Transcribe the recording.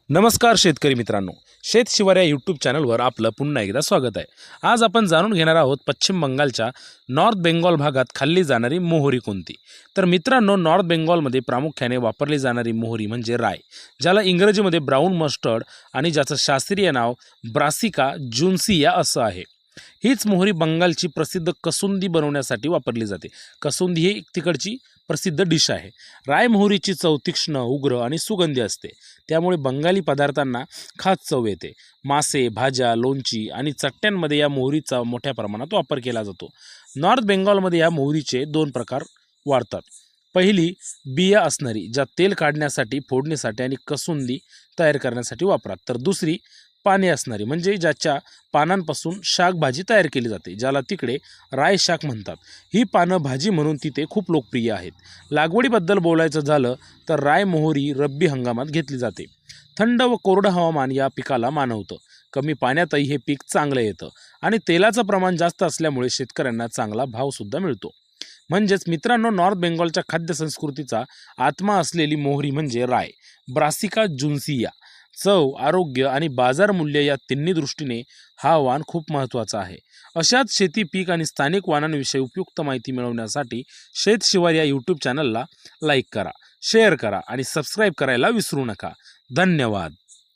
नमस्कार शेतकरी मित्रांनो, शेत शिवार या यूट्यूब चॅनलवर आपलं पुन्हा एकदा स्वागत आहे। आज आपण जाणून घेणार आहोत पश्चिम बंगालच्या नॉर्थ बेंगॉल भागात खाल्ली जाणारी मोहरी कोणती। तर मित्रांनो, नॉर्थ बेंगॉलमध्ये प्रामुख्याने वापरली जाणारी मोहरी म्हणजे राय, ज्याला इंग्रजीमध्ये ब्राऊन मस्टर्ड आणि ज्याचं शास्त्रीय नाव ब्रासिका जुन्सिया असं आहे। हीच मोहरी बंगालची प्रसिद्ध कसुंदी बनवण्यासाठी वापरली जाते। कसुंदी ही तिकडची प्रसिद्ध डिश आहे। राय मोहरीची चव तीक्ष्ण, उग्र आणि सुगंधी असते, त्यामुळे बंगाली पदार्थांना खास चव येते। मासे, भाज्या, लोणची आणि चटण्यांमध्ये या मोहरीचा मोठ्या प्रमाणात वापर केला जातो। नॉर्थ बेंगॉलमध्ये या मोहरीचे दोन प्रकार वाढतात। पहिली बिया असणारी, ज्या तेल काढण्यासाठी, फोडणीसाठी आणि कसुंदी तयार करण्यासाठी वापरतात। तर दुसरी पाने असणारी, म्हणजे ज्याच्या पानांपासून शाकभाजी तयार केली जाते, ज्याला तिकडे राय शाक म्हणतात। ही पानं भाजी म्हणून तिथे खूप लोकप्रिय आहेत। लागवडीबद्दल बोलायचं झालं तर राय मोहरी रब्बी हंगामात घेतली जाते। थंड व कोरडं हवामान या पिकाला मानवतं। कमी पाण्यातही हे पीक चांगलं येतं आणि तेलाचं प्रमाण जास्त असल्यामुळे शेतकऱ्यांना चांगला भावसुद्धा मिळतो। म्हणजेच मित्रांनो, नॉर्थ बेंगॉलच्या खाद्य संस्कृतीचा आत्मा असलेली मोहरी म्हणजे राय, ब्रासिका जुन्सिया। चव, आरोग्य आणि बाजार मूल्य या तिन्ही दृष्टीने हा वाण खूप महत्त्वाचा आहे। अशाच शेती, पीक आणि स्थानिक वाणांविषयी उपयुक्त माहिती मिळवण्यासाठी शेत शिवार या यूट्यूब चॅनलला लाईक करा, शेअर करा आणि सबस्क्राईब करायला विसरू नका। धन्यवाद।